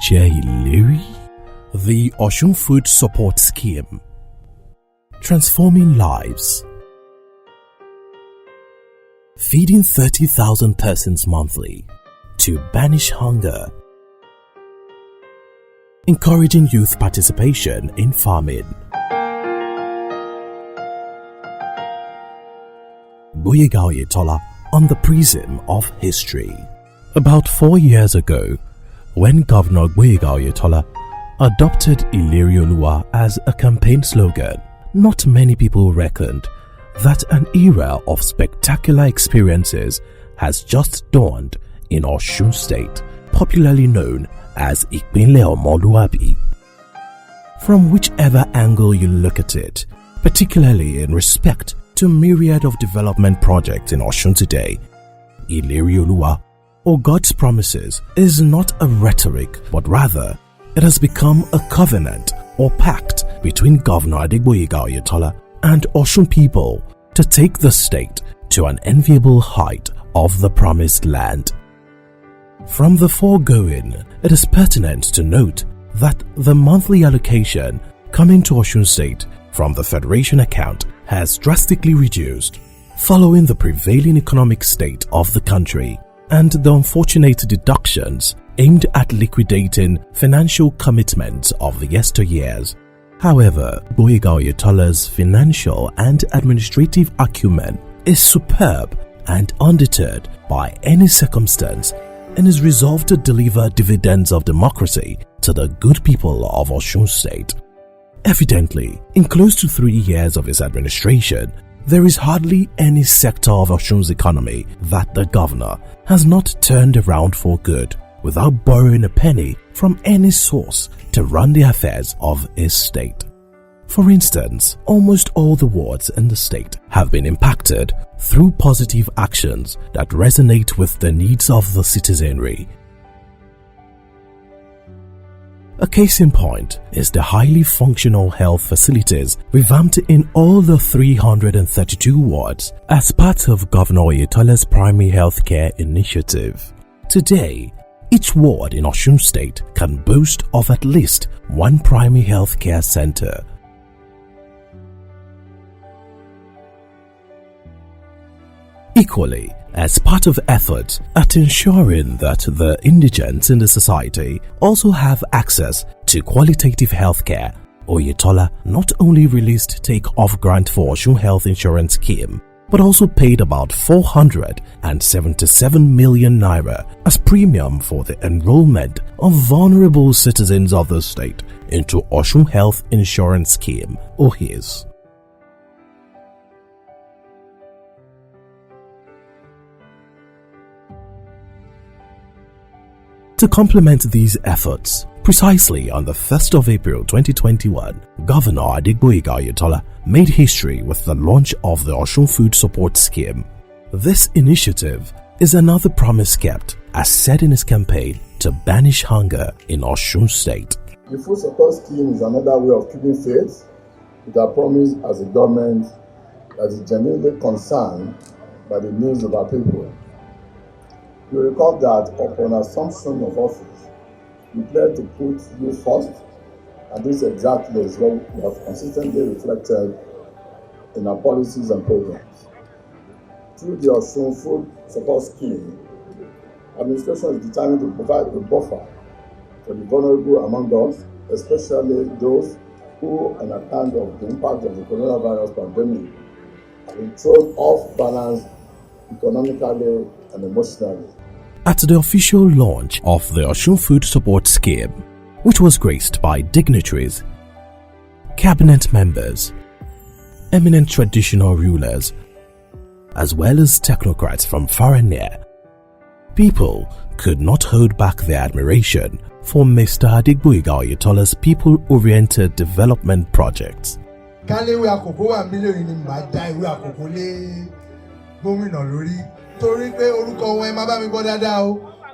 jẹ́ ìlérí. The Osun Food Support Scheme. Transforming lives. Feeding 30,000 persons monthly to banish hunger. Encouraging youth participation in farming. GBOYEGA OYETOLA on the prism of history. About 4 years ago, when Governor GBOYEGA OYETOLA adopted Ileri Oluwa as a campaign slogan, not many people reckoned that an era of spectacular experiences has just dawned in Osun State, popularly known as Ipinle Omoluabi. From whichever angle you look at it, particularly in respect to myriad of development projects in Osun today, Ileri Oluwa, or God's promises, is not a rhetoric, but rather it has become a covenant or pact between Governor GBOYEGA OYETOLA and Osun people to take the state to an enviable height of the promised land. From the foregoing, it is pertinent to note that the monthly allocation coming to Osun State from the Federation account has drastically reduced following the prevailing economic state of the country and the unfortunate deductions aimed at liquidating financial commitments of the yesteryears. However, GBOYEGA OYETOLA's financial and administrative acumen is superb and undeterred by any circumstance, and is resolved to deliver dividends of democracy to the good people of Osun State. Evidently, in close to 3 years of his administration, there is hardly any sector of Osun's economy that the governor has not turned around for good without borrowing a penny from any source to run the affairs of his state. For instance, almost all the wards in the state have been impacted through positive actions that resonate with the needs of the citizenry. A case in point is the highly functional health facilities revamped in all the 332 wards as part of Governor Oyetola's primary health care initiative. Today, each ward in Osun State can boast of at least one primary health care center. Equally, as part of efforts at ensuring that the indigents in the society also have access to qualitative healthcare, Oyetola not only released take-off grant for Osun Health Insurance Scheme, but also paid about 477 million naira as premium for the enrollment of vulnerable citizens of the state into Osun Health Insurance Scheme, OHIS. To complement these efforts, precisely on the 1st of April 2021, Governor GBOYEGA OYETOLA made history with the launch of the Osun Food Support Scheme. This initiative is another promise kept, as said in his campaign to banish hunger in Osun State. The Food Support Scheme is another way of keeping faith with our promise as a government that is genuinely concerned by the needs of our people. You recall that upon assumption of office, we pledged to put you first, and this exactly is what we have consistently reflected in our policies and programs. Through the Osun Food Support Scheme, administration is determined to provide a buffer for the vulnerable among us, especially those who, on account of the impact of the coronavirus pandemic, have been thrown off balance economically and emotionally. At the official launch of the Osun Food Support Scheme, which was graced by dignitaries, cabinet members, eminent traditional rulers, as well as technocrats from far and near, people could not hold back their admiration for Mr. GBOYEGA OYETOLA's people-oriented development projects. Torí pé orúkọ wọn ẹ má bá mi gbọ́ dáadáa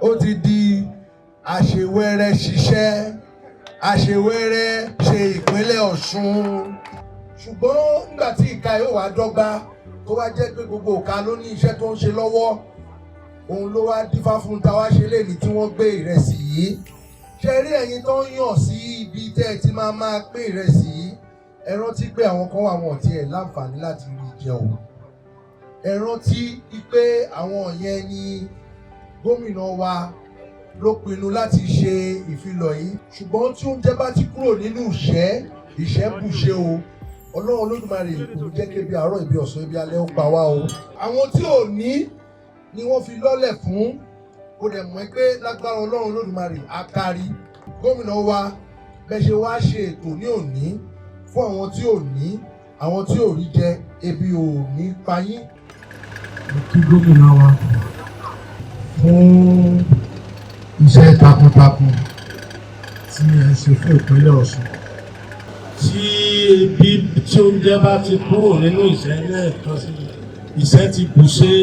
ó ti di àṣewẹ́rẹ́ ṣiṣẹ́ àṣewẹ́rẹ́ ṣe ìpínlẹ̀ Ọ̀ṣun. Ṣùgbọ́n nígbà tí ìka yóò wá dọ́gba tó wá jẹ́ pé gbogbo ìka ló ní iṣẹ́ tó ń ṣe lọ́wọ́, òun ló wá dífá fún ta wá ṣe léyìí tí wọ́n gbé ìrẹsì yìí Ṣé rí ẹ̀yin tó ń yàn sí ibi tẹ́ ẹ ti máa pín ìrẹsì? Ẹ rántí pé àwọn kan wà wọn tí ẹ láǹfààní láti rí jẹ o. Ẹ rántí pé àwọn yẹn ni gómìnà wa ló pinnu láti ṣe ìfilọ̀ yìí. Ṣùgbọ́n tí oúnjẹ bá ti kúrò nínú ìṣẹ́ bùṣe o. Ọlọ́run Olódùmarè kò jẹ́ kí ebi àárọ̀ ebi ọ̀sán ebi alẹ́ ó pa wá o. Àwọn tí ò ní ni wọ́n fi lọ́lẹ̀ fún. Kò dẹ̀ mọ̀ pé lágbára Ọlọ́run Olódùmarè á kárí. Gómìnà wa bẹ́ẹ̀ ṣe wá ṣe ètò ní òní fún àwọn tí ò ní, àwọn tí ò rí jẹ, ebi ò ní pa yín. Mo kí gómìnà wa fún iṣẹ́ takuntakun tí ẹ ṣe fún ìpínlẹ̀ Ọ̀ṣun. Tí oúnjẹ bá ti kúrò nínú ìṣẹ́ lẹ́ẹ̀kan sí ìṣẹ́ ti bùṣe.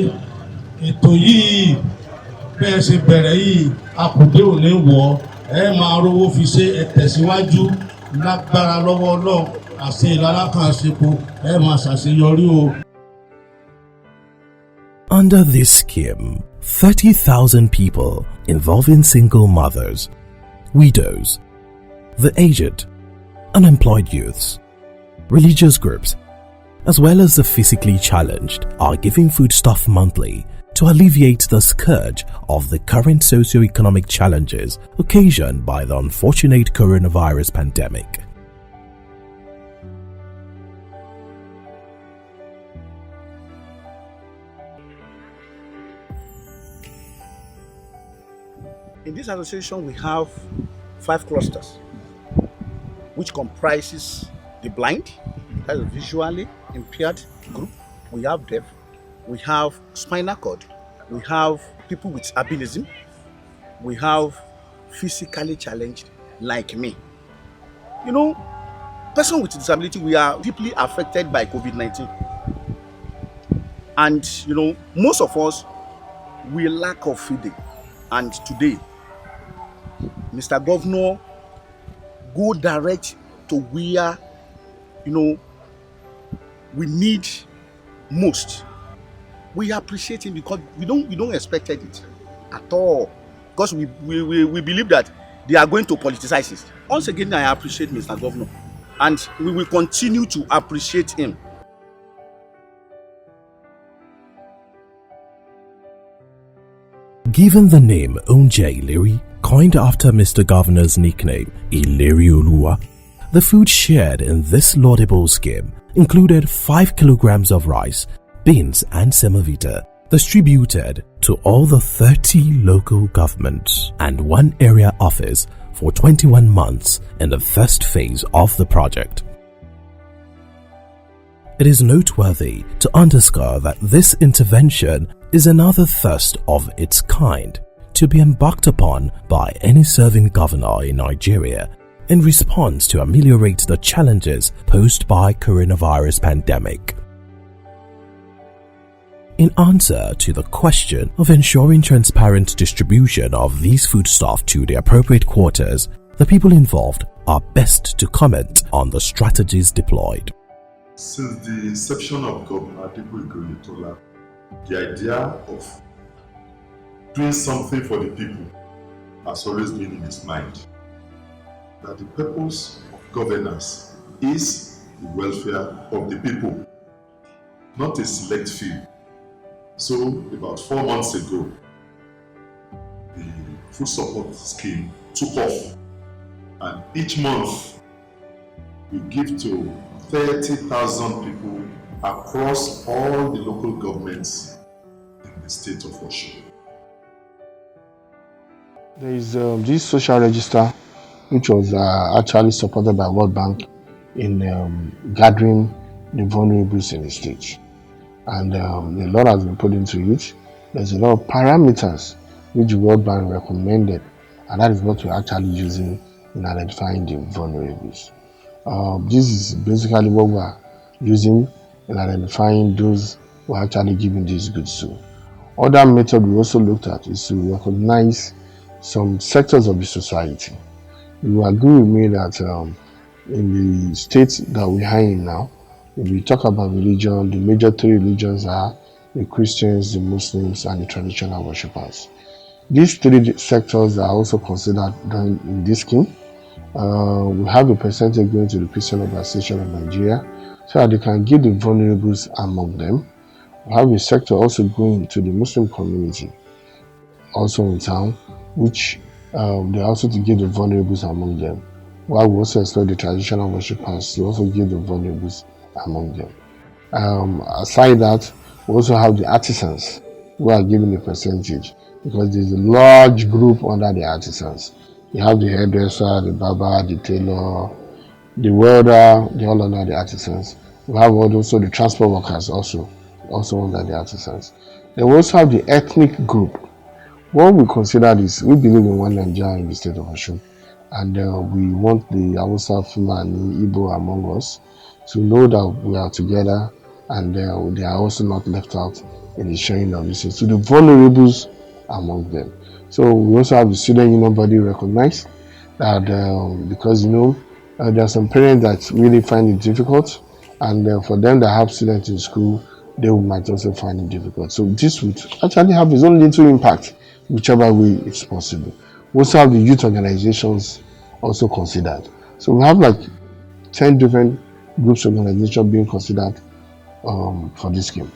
Ètò yìí bẹ́ẹ̀ ṣe bẹ̀rẹ̀ yìí àkùdé ò ní wọ̀ ẹ máa rówó fi ṣe ẹ tẹ̀síwájú lágbára lọ́wọ́ Ọlọ́run àṣẹ ìlara kan àṣepọ̀ ẹ máa ṣàṣeyọrí o. Under this scheme, 30,000 people involving single mothers, widows, the aged, unemployed youths, religious groups, as well as the physically challenged are given foodstuff monthly to alleviate the scourge of the current socio-economic challenges occasioned by the unfortunate coronavirus pandemic. In this association, we have 5 clusters, which comprises the blind, that is visually impaired group. We have deaf, we have spinal cord, we have people with albinism, we have physically challenged like me. You know, person with disability, we are deeply affected by COVID-19. And you know, most of us, we lack of feeding. And today, Mr. Governor, go direct to where, you know, we need most. We appreciate him because we don't expect it at all. Because we believe that they are going to politicize it. Once again, I appreciate Mr. Governor, and we will continue to appreciate him. Given the name Oúnjẹ Ìlérí, coined after Mr. Governor's nickname Ìlérí-Olúwa, the food shared in this laudable scheme included 5 kilograms of rice, beans and semovita, distributed to all the 30 local governments and 1 area office for 21 months in the first phase of the project. It is noteworthy to underscore that this intervention is another first of its kind to be embarked upon by any serving governor in Nigeria in response to ameliorate the challenges posed by coronavirus pandemic. In answer to the question of ensuring transparent distribution of these foodstuff to the appropriate quarters, the people involved are best to comment on the strategies deployed. Since the inception of Governor GBOYEGA OYETOLA, the idea of doing something for the people has always been in his mind. That the purpose of governance is the welfare of the people, not a select few. So, about 4 months ago, the food support scheme took off, and each month we give to 30,000 people across all the local governments in the state of Osun. There is this social register which was actually supported by World Bank in gathering the vulnerables in the state. And a lot has been put into it. There's a lot of parameters which the World Bank recommended, and that is what we're actually using in identifying the vulnerables. This is basically what we're using in identifying those who are actually giving these goods to. Other method we also looked at is to recognize some sectors of the society. You will agree with me that in the states that we are in now, if we talk about religion, the major 3 religions are the Christians, the Muslims, and the traditional worshippers. These three sectors are also considered in this scheme. We have a percentage going to the Christian Organization of Nigeria so that they can give the vulnerables among them. We have a sector also going to the Muslim community, also in town, which they also to give the vulnerables among them. While we also expect the traditional worshippers to also give the vulnerables among them. Aside that, we also have the artisans who are given a percentage because there's a large group under the artisans. You have the hairdresser, the barber, the tailor, the welder, they all under the artisans. We have also the transport workers also under the artisans. Then we also have the ethnic group. What we consider is, we believe in one Nigeria in the state of Osun, and we want the Hausa, Fulani, Igbo among us to know that we are together and they are also not left out in the sharing of this. So the vulnerables among them. So we also have the student union body recognized that because there are some parents that really find it difficult, and for them that have students in school, they might also find it difficult. So this would actually have its own little impact, whichever way it's possible. We also have the youth organizations also considered. So we have like 10 different groups of organizations being considered for this scheme.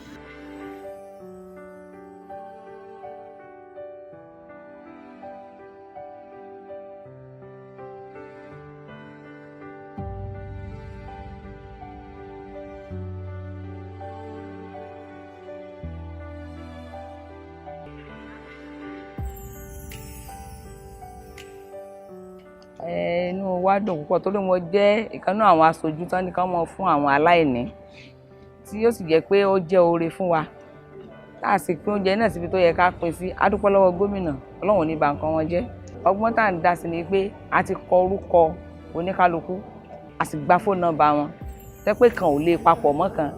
Inú wa dùn púpọ̀ torí mo jẹ́ ìkànnì àwọn aṣojú tán ní ká mọ̀ fún àwọn aláìní tí ó sì jẹ́ pé ó jẹ́ oore fún wa láti pín oúnjẹ náà síbi tó yẹ ká pín sí. A dúpẹ́ lọ́wọ́ gómìnà, Ọlọ́run ò ní bà nǹkan wọn jẹ́. Ọgbọ́n tá à ń dá sí ni pé a ti kọ orúkọ oníkálukú, a sì gba fóònù nọ́mbà wọn tẹ́ pé kan ò lè papọ̀ mọ́ kan.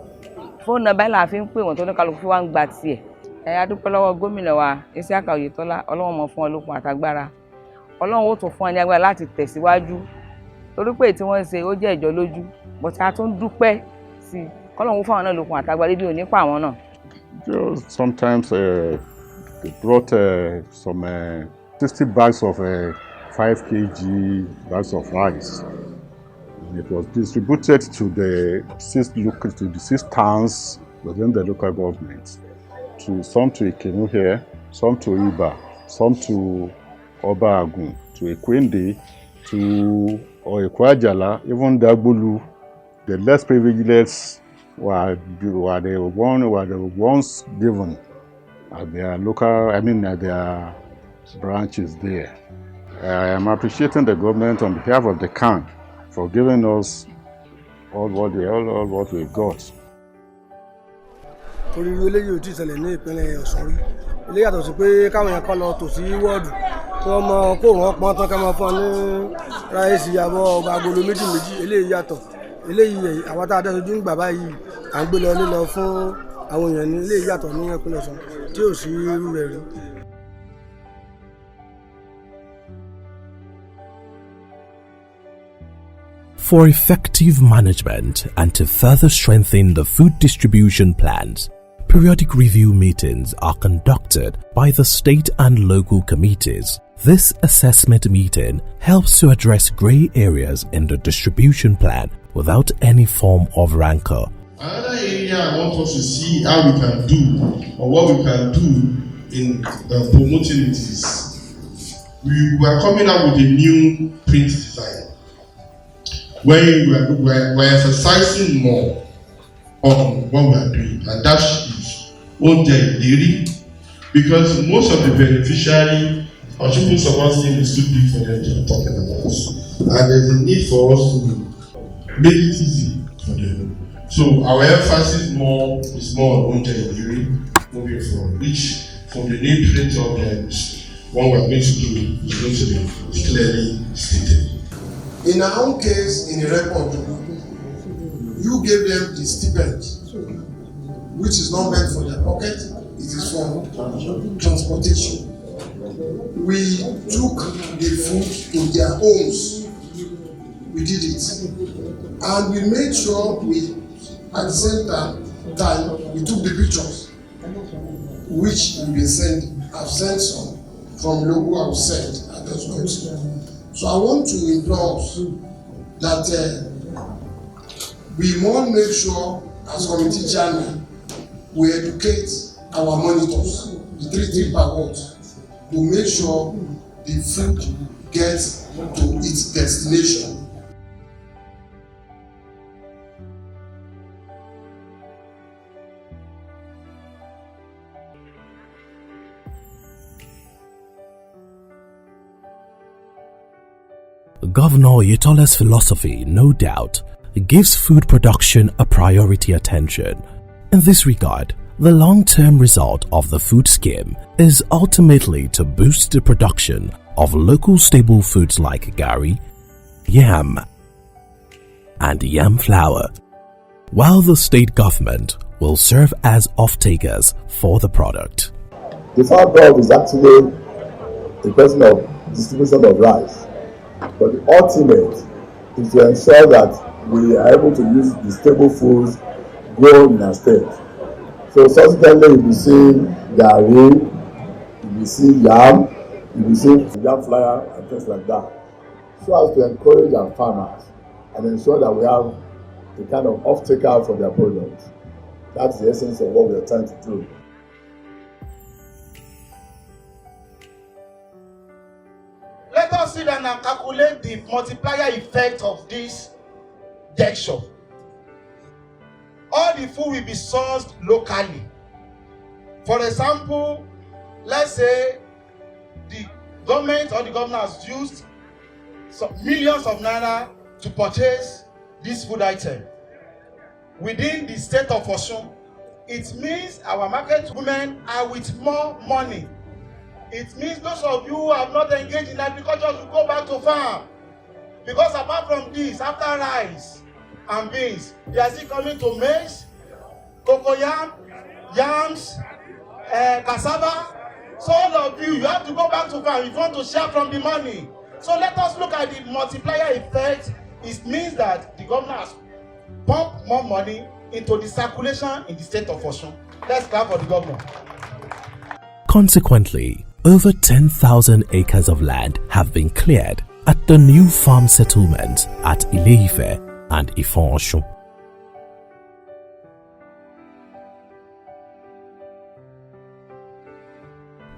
Fóònù nọ́mbà là fi ń pè wọ́n tó oníkálukú fi wá ń gba tiẹ̀. A dúpẹ́ lọ́wọ́ gómìnà wa Isiaka Oyetola, Ọlọ́run mọ̀ fún wọn lókun àtagbára. Ọlọ́run ó tún fún wọn ní agbára láti tẹ̀síwájú torí pé tí wọ́n ṣe ó jẹ́ ìjọ lójú, but a tún dúpẹ́ sí i. Ọlọ́run fún àwọn náà lókun àtagbára bí ò ní pa àwọn náà. Sometimes they brought some 60 bags of 5 kg bags of rice. And it was distributed to the 6 towns within the local government. Some to Ikenu here, some to Iba, some to Oba Agun, to Ekwende, to Oekwajala, even Dagbulu. The less privileged were the ones given at their at their branches there. I am appreciating the government on behalf of the CAN for giving us all what we got. Torí eléyìí ò tí ì ṣẹlẹ̀ ní ìpínlẹ̀ Ọ̀ṣun rí. Eléyìí yàtọ̀ sí pé káwọn yẹn kọ́ lọ tò sí wọ́ọ̀dù kí wọ́n mọ kó wọ́n pọ́n tán ká máa fún wọn ní ráìsì àbọ̀ agolo méjì eléyìí yàtọ̀. Eléyìí àwọn tá a dá sojú ń gbà báyìí à ń gbé lọ lílọ fún àwọn èèyàn ní eléyìí yàtọ̀ ní ìpínlẹ̀ Ọ̀ṣun tí ò sí irú rẹ̀ rí. For effective management and to further strengthen the food distribution plans, periodic review meetings are conducted by the state and local committees. This assessment meeting helps to address grey areas in the distribution plan without any form of rancor. Another area I want us to see how we can do or what we can do in promoting it is we are coming up with a new print design where we're emphasizing more on what we are doing, and that is Oúnjẹ Ìlérí, because most of the beneficiary or people support team is too big for them to be talking about, and there's a need for us to make it easy for them. So our emphasis is more on Oúnjẹ Ìlérí moving forward, which from the new print of what we're going to do is going to be clearly stated. In our own case, in the record, you gave them the stipend, which is not meant for their pocket, it is for transportation. We took the food to their homes. We did it. And we made sure at the same time, we took the pictures, which we've been sending. I've sent some, from local outset at this point. So I want to endorse that we want to make sure as committee chairman we educate our monitors, the 3 per ward, to make sure the food gets to its destination. Governor Oyetola's philosophy, no doubt, gives food production a priority attention. In this regard, the long-term result of the food scheme is ultimately to boost the production of local staple foods like gari, yam, and yam flour, while the state government will serve as off-takers for the product. The farm bill is actually a question of distribution of rice, but the ultimate is to ensure that we are able to use the staple foods grown in our state. So subsequently, you will see gari, you will see yam, you will see yam flour and things like that, so as to encourage our farmers and ensure that we have the kind of off-taker for their products. That's the essence of what we are trying to do. Let us sit down and calculate the multiplier effect of this gesture. All the food will be sourced locally. For example, let's say the government or the governor has used some millions of naira to purchase this food item within the state of Osun. It means our market women are with more money. It means those of you who have not engaged in agriculture should go back to farm. Because apart from this, after rice and beans, they are still coming to maize, cocoyam, yams, cassava. So all of you have to go back to farm if you want to share from the money. So let us look at the multiplier effect. It means that the governor has pumped more money into the circulation in the state of Osun. Let's clap for the governor. Consequently, over 10,000 acres of land have been cleared at the new farm settlements at Ile-Ife and Ifon-Osun.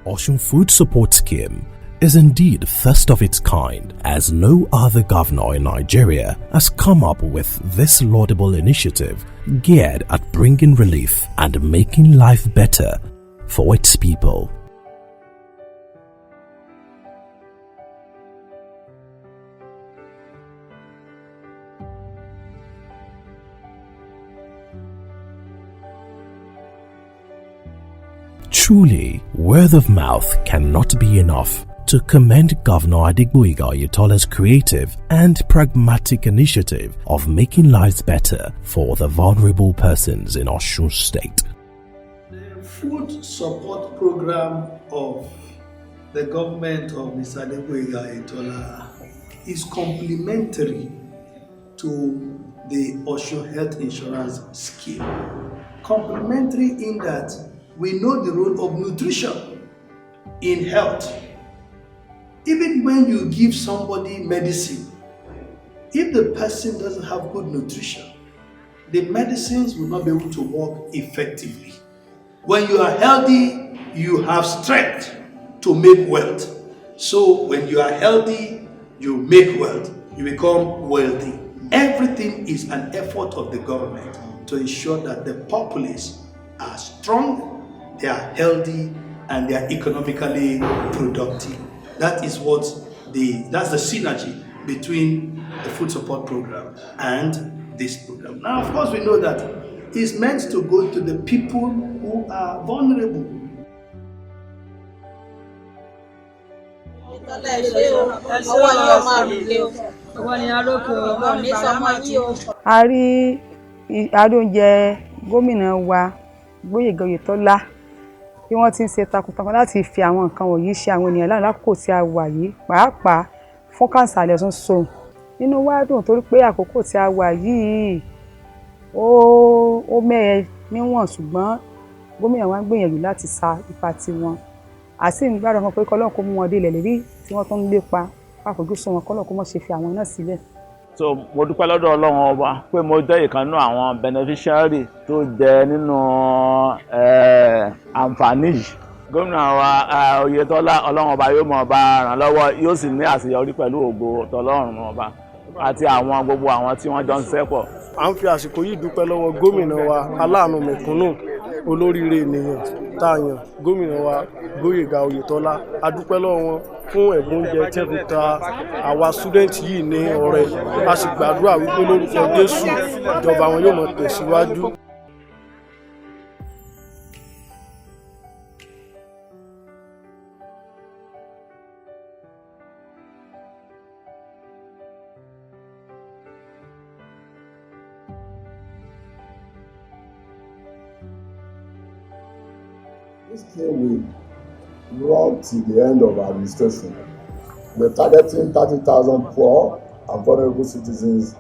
Osun Food Support Scheme is indeed first of its kind, as no other governor in Nigeria has come up with this laudable initiative geared at bringing relief and making life better for its people. Truly, word of mouth cannot be enough to commend Governor GBOYEGA OYETOLA's creative and pragmatic initiative of making lives better for the vulnerable persons in Osun State. The food support program of the government of Mr. GBOYEGA OYETOLA is complementary to the Osun Health Insurance Scheme. Complementary in that we know the role of nutrition in health. Even when you give somebody medicine, if the person doesn't have good nutrition, the medicines will not be able to work effectively. When you are healthy, you have strength to make wealth. So when you are healthy, you make wealth, you become wealthy. Everything is an effort of the government to ensure that the populace are strong, they are healthy, and they are economically productive. That is that's the synergy between the food support program and this program. Now, of course, we know that it's meant to go to the people who are vulnerable. A rí oúnjẹ gómìnà wa GBOYEGA OYETOLA bí wọ́n ti ń ṣe takuntakun láti fi àwọn nǹkan wọ̀nyí ṣe àwọn ènìyàn lákòókò tí a wà yìí, pàápàá fún kánsà Ọ̀ṣun so. Nínú wa dùn torí pé àkókò tí a wà yìí ó mẹ́ẹ̀ níwọ̀n, ṣùgbọ́n gómìnà wa ń gbìyànjú láti sa ipa tiwọn. àti ń gbàdọ̀ wọn pé kọ́lọ́ kó mú wọn dé ilẹ̀ lérí tí wọ́n tó ń lépa àfojúsùn wọn kọ́lọ́ kó mọ̀ ṣe fi àwọn náà sílẹ̀. So mo dúpẹ́ lọ́dọ̀ Ọlọ́run ọba pé mo jẹ́ ìkan nínú àwọn beneficiary tó jẹ nínú àǹfààní yìí. Gómìnà wa Oyètọ́lá Ọlọ́run ọba yóò mọ̀ ọba ràn lọ́wọ́ yóò sì ní àṣeyọrí pẹ̀lú ògo tọlọ́run ọba àti àwọn gbogbo àwọn tí wọ́n jọ ń ṣiṣẹ́ pọ̀. À ń fi àsìkò yìí dúpẹ́ lọ́wọ́ gómìnà wa aláàánú mẹ̀kúnnù olóríire ènìyàn tá a yàn gómìnà wa Gbóyèga Oyètọ́lá. A dúpẹ́ lọ́wọ́ wọn fún ẹ̀bùn oúnjẹ tí wọ́n fi ta àwa student yìí ní ọrẹ. A sì gbàdúrà wípé lórúkọ Jésù ìjọba wọn yóò mọ̀ tẹ̀síwájú. This scheme will run till the end of our administration. We're targeting 30,000 poor and vulnerable citizens,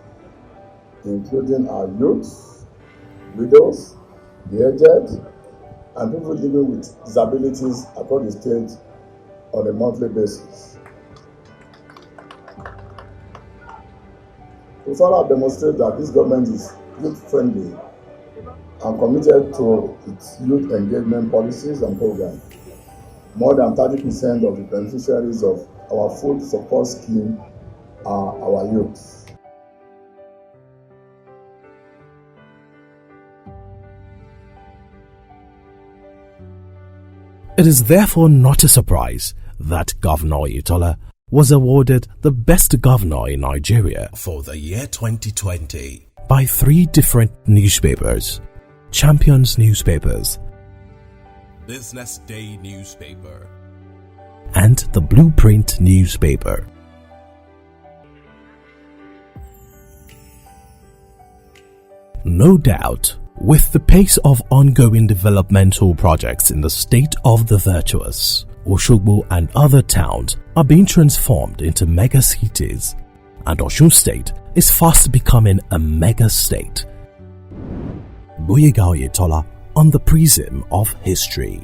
including our youth, widows, the aged, and people living with disabilities across the state on a monthly basis. To further demonstrate that this government is youth-friendly and committed to its youth engagement policies and programs, more than 30% of the beneficiaries of our food support scheme are our youth. It is therefore not a surprise that Governor Oyetola was awarded the best governor in Nigeria for the year 2020 by 3 different newspapers: Champions Newspapers, Business Day Newspaper, and the Blueprint Newspaper. No doubt, with the pace of ongoing developmental projects in the state of the virtuous, Osogbo and other towns are being transformed into mega cities, and Osun State is fast becoming a mega state. GBOYEGA OYETOLA on the prism of history.